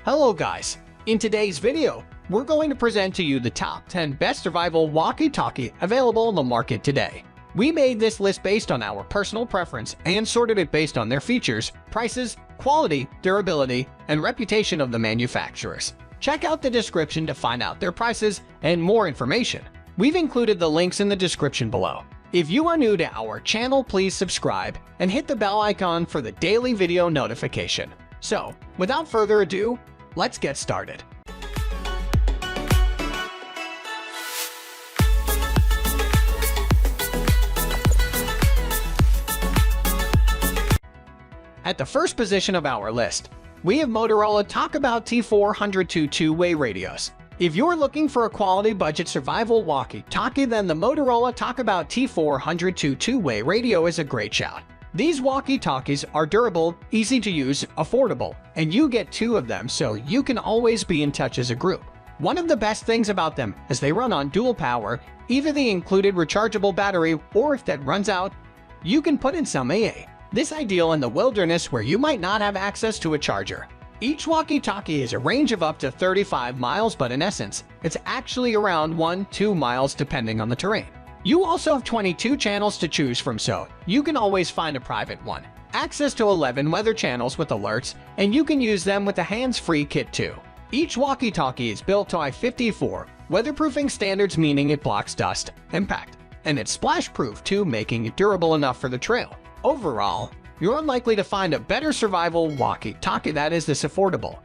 Hello guys! In today's video, we're going to present to you the top 10 best survival walkie-talkie available on the market today. We made this list based on our personal preference and sorted it based on their features, prices, quality, durability, and reputation of the manufacturers. Check out the description to find out their prices and more information. We've included the links in the description below. If you are new to our channel, please subscribe and hit the bell icon for the daily video notification. So, without further ado, let's get started. At the first position of our list, we have Motorola Talkabout T402 two-way radios. If you're looking for a quality budget survival walkie-talkie, then the Motorola Talkabout T402 two-way radio is a great shout. These walkie-talkies are durable, easy to use, affordable, and you get two of them so you can always be in touch as a group. One of the best things about them is they run on dual power, either the included rechargeable battery or if that runs out, you can put in some AA. This ideal in the wilderness where you might not have access to a charger. Each walkie-talkie has a range of up to 35 miles, but in essence, it's actually around 1-2 miles depending on the terrain. You also have 22 channels to choose from, so you can always find a private one. Access to 11 weather channels with alerts, and you can use them with the hands-free kit too. Each walkie-talkie is built to I-54 weatherproofing standards, meaning it blocks dust, impact, and it's splash-proof too, making it durable enough for the trail. Overall, you're unlikely to find a better survival walkie-talkie that is this affordable.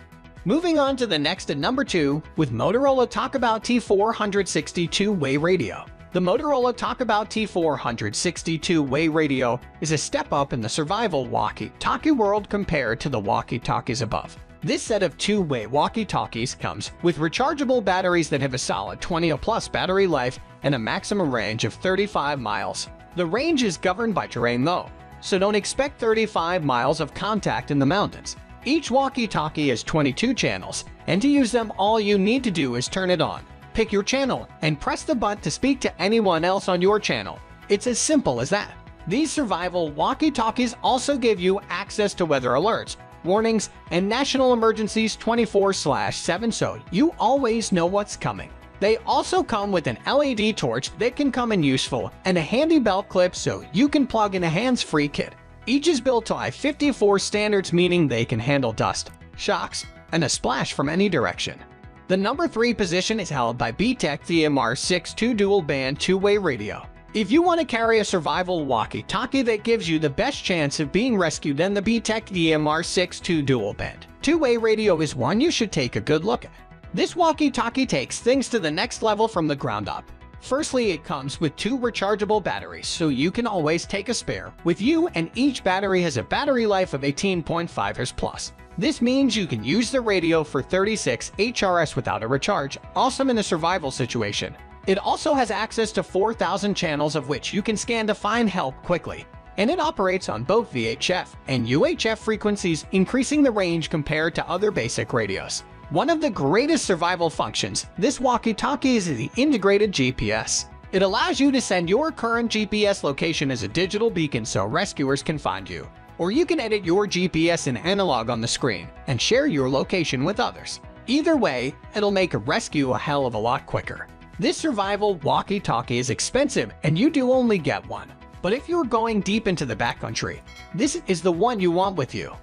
Moving on to the next at number 2 with Motorola Talkabout T460 two-way radio. The Motorola Talkabout T460 two-way radio is a step up in the survival walkie-talkie world compared to the walkie-talkies above. This set of two-way walkie-talkies comes with rechargeable batteries that have a solid 20+ battery life and a maximum range of 35 miles. The range is governed by terrain though, so don't expect 35 miles of contact in the mountains. Each walkie-talkie has 22 channels, and to use them all you need to do is turn it on. Pick your channel and press the button to speak to anyone else on your channel. It's as simple as that. These survival walkie-talkies also give you access to weather alerts, warnings, and national emergencies 24/7, so you always know what's coming. They also come with an LED torch that can come in useful and a handy belt clip so you can plug in a hands-free kit. Each is built to I-54 standards, meaning they can handle dust, shocks, and a splash from any direction. The number 3 position is held by BTECH GMRS 2 dual-band two-way radio. If you want to carry a survival walkie-talkie that gives you the best chance of being rescued, then the BTECH GMRS 2 dual-band two-way radio is one you should take a good look at. This walkie-talkie takes things to the next level from the ground up. Firstly, it comes with 2 rechargeable batteries, so you can always take a spare with you, and each battery has a battery life of 18.5 hours plus. This means you can use the radio for 36 HRS without a recharge, awesome in a survival situation. It also has access to 4,000 channels of which you can scan to find help quickly, and it operates on both VHF and UHF frequencies, increasing the range compared to other basic radios. One of the greatest survival functions this walkie-talkie is the integrated GPS. It allows you to send your current GPS location as a digital beacon so rescuers can find you. Or you can edit your GPS in analog on the screen and share your location with others. Either way, it'll make a rescue a hell of a lot quicker. This survival walkie-talkie is expensive and you do only get one. But if you're going deep into the backcountry, this is the one you want with you.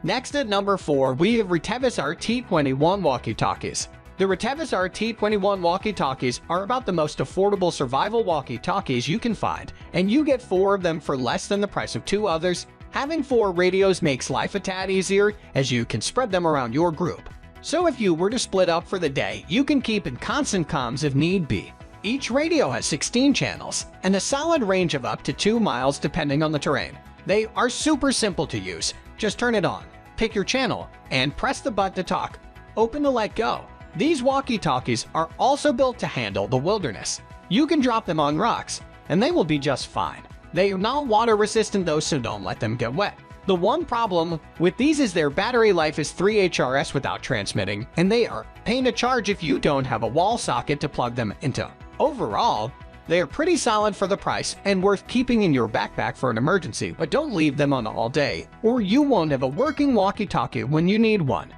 Next at number 4, we have Retevis RT21 walkie-talkies. The Retevis RT21 walkie-talkies are about the most affordable survival walkie-talkies you can find, and you get 4 of them for less than the price of 2 others. Having 4 radios makes life a tad easier as you can spread them around your group. So if you were to split up for the day, you can keep in constant comms if need be. Each radio has 16 channels and a solid range of up to 2 miles depending on the terrain. They are super simple to use. Just turn it on, pick your channel, and press the button to talk. Open to let go. These walkie-talkies are also built to handle the wilderness. You can drop them on rocks, and they will be just fine. They are not water resistant though, so don't let them get wet. The one problem with these is their battery life is 3 HRS without transmitting, and they are a pain to charge if you don't have a wall socket to plug them into. Overall, they are pretty solid for the price and worth keeping in your backpack for an emergency, but don't leave them on all day, or you won't have a working walkie-talkie when you need one.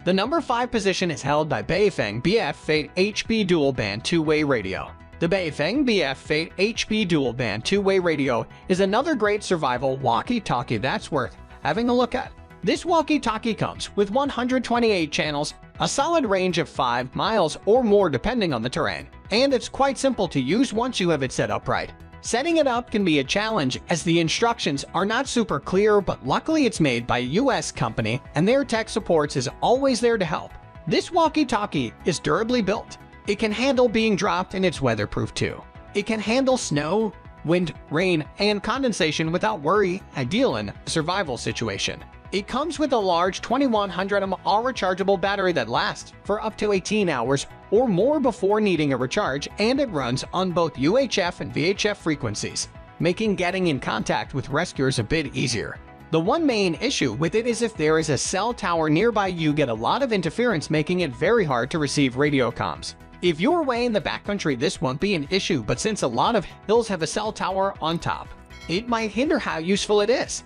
The number 5 position is held by BAOFENG BF8 HB Dual Band 2-Way Radio. The BAOFENG BF8 HB Dual Band 2-Way Radio is another great survival walkie-talkie that's worth having a look at. This walkie-talkie comes with 128 channels, a solid range of 5 miles or more depending on the terrain, and it's quite simple to use once you have it set up right. Setting it up can be a challenge as the instructions are not super clear, but luckily it's made by a US company and their tech support is always there to help. This walkie-talkie is durably built. It can handle being dropped and it's weatherproof too. It can handle snow, wind, rain, and condensation without worry, ideal in a survival situation. It comes with a large 2100 mAh rechargeable battery that lasts for up to 18 hours or more before needing a recharge, and it runs on both UHF and VHF frequencies, making getting in contact with rescuers a bit easier. The one main issue with it is if there is a cell tower nearby, you get a lot of interference, making it very hard to receive radio comms. If you're way in the backcountry, this won't be an issue, but since a lot of hills have a cell tower on top, it might hinder how useful it is.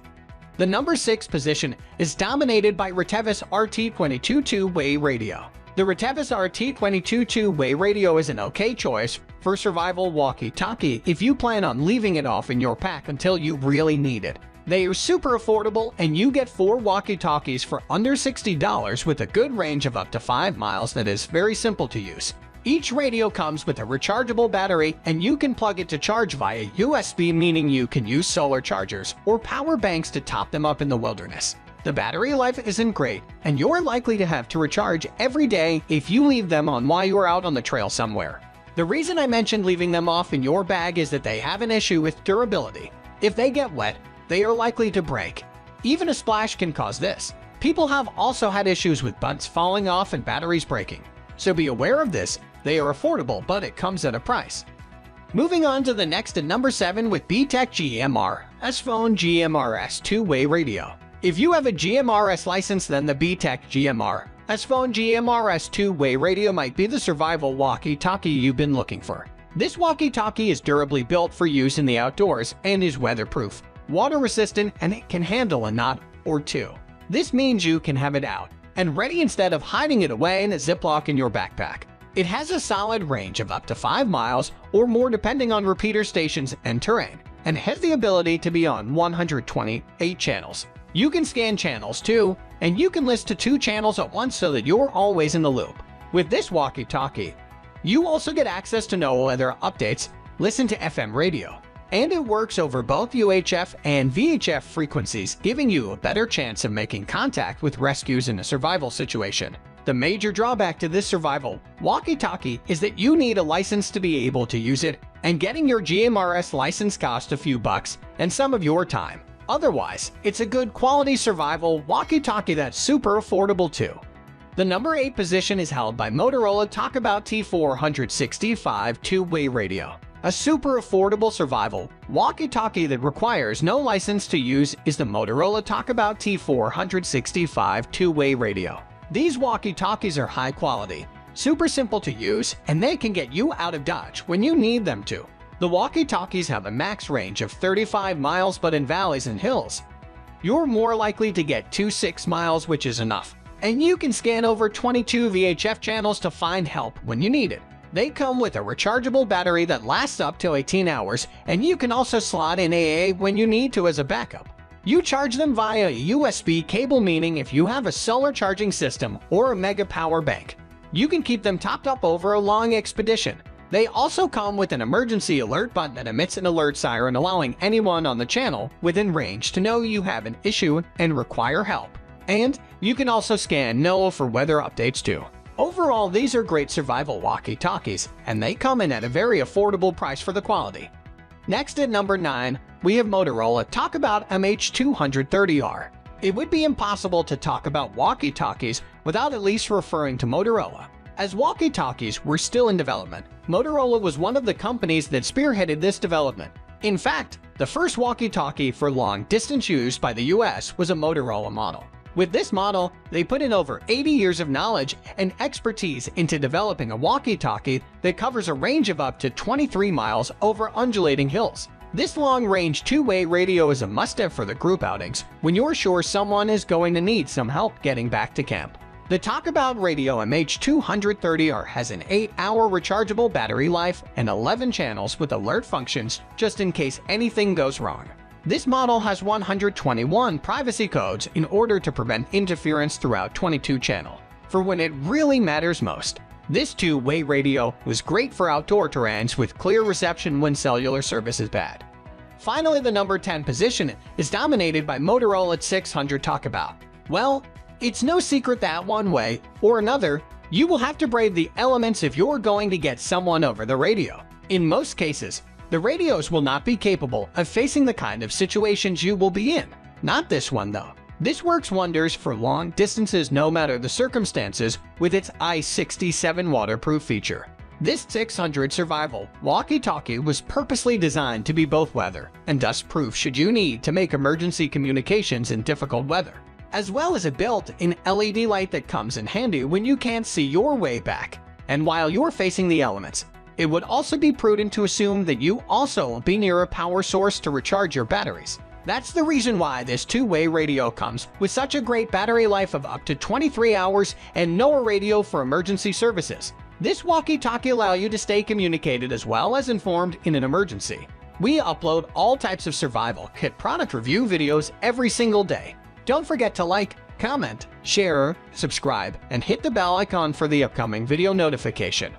The number 6 position is dominated by Retevis RT22 two-way radio. The Retevis RT22 two-way radio is an okay choice for survival walkie-talkie if you plan on leaving it off in your pack until you really need it. They are super affordable and you get 4 walkie-talkies for under $60 with a good range of up to 5 miles that is very simple to use. Each radio comes with a rechargeable battery and you can plug it to charge via USB, meaning you can use solar chargers or power banks to top them up in the wilderness. The battery life isn't great and you're likely to have to recharge every day if you leave them on while you're out on the trail somewhere. The reason I mentioned leaving them off in your bag is that they have an issue with durability. If they get wet, they are likely to break. Even a splash can cause this. People have also had issues with buttons falling off and batteries breaking. So be aware of this. They are affordable, but it comes at a price. Moving on to the next at number 7 with BTECH GMRS phone GMRS two-way radio. If you have a GMRS license, then the BTECH GMRS phone GMRS two-way radio might be the survival walkie-talkie you've been looking for. This walkie-talkie is durably built for use in the outdoors and is weatherproof, water-resistant, and it can handle a knot or two. This means you can have it out and ready instead of hiding it away in a Ziploc in your backpack. It has a solid range of up to 5 miles or more depending on repeater stations and terrain, and has the ability to be on 128 channels. You can scan channels too, and you can list to 2 channels at once so that you're always in the loop. With this walkie-talkie, you also get access to no weather updates, listen to FM radio, and it works over both UHF and VHF frequencies, giving you a better chance of making contact with rescues in a survival situation. The major drawback to this survival walkie-talkie is that you need a license to be able to use it, and getting your GMRS license costs a few bucks and some of your time. Otherwise, it's a good quality survival walkie-talkie that's super affordable too. The number 8 position is held by Motorola Talkabout T465 two-way radio. A super affordable survival walkie-talkie that requires no license to use is the Motorola Talkabout T465 two-way radio. These walkie-talkies are high quality, super simple to use, and they can get you out of Dodge when you need them to. The walkie-talkies have a max range of 35 miles, but in valleys and hills, you're more likely to get to 6 miles, which is enough. And you can scan over 22 VHF channels to find help when you need it. They come with a rechargeable battery that lasts up to 18 hours, and you can also slot in AA when you need to as a backup. You charge them via a USB cable, meaning if you have a solar charging system or a mega power bank, you can keep them topped up over a long expedition. They also come with an emergency alert button that emits an alert siren, allowing anyone on the channel within range to know you have an issue and require help. And you can also scan NOAA for weather updates too. Overall, these are great survival walkie-talkies, and they come in at a very affordable price for the quality. Next at number 9, we have Motorola Talkabout MH230R. It would be impossible to talk about walkie-talkies without at least referring to Motorola. As walkie-talkies were still in development, Motorola was one of the companies that spearheaded this development. In fact, the first walkie-talkie for long-distance use by the US was a Motorola model. With this model, they put in over 80 years of knowledge and expertise into developing a walkie-talkie that covers a range of up to 23 miles over undulating hills. This long-range two-way radio is a must-have for the group outings when you're sure someone is going to need some help getting back to camp. The Talkabout Radio MH230R has an 8-hour rechargeable battery life and 11 channels with alert functions just in case anything goes wrong. This model has 121 privacy codes in order to prevent interference throughout 22 channel. For when it really matters most. This two-way radio was great for outdoor terrains with clear reception when cellular service is bad. Finally, the number 10 position is dominated by Motorola 600 Talkabout. Well, it's no secret that one way or another, you will have to brave the elements if you're going to get someone over the radio. In most cases, the radios will not be capable of facing the kind of situations you will be in. Not this one though. This works wonders for long distances no matter the circumstances with its I67 waterproof feature. This 600 Survival Walkie Talkie was purposely designed to be both weather and dust-proof should you need to make emergency communications in difficult weather, as well as a built-in LED light that comes in handy when you can't see your way back. And while you're facing the elements, it would also be prudent to assume that you also be near a power source to recharge your batteries. That's the reason why this two-way radio comes with such a great battery life of up to 23 hours and NOAA radio for emergency services. This walkie-talkie allows you to stay communicated as well as informed in an emergency. We upload all types of survival kit product review videos every single day. Don't forget to like, comment, share, subscribe, and hit the bell icon for the upcoming video notification.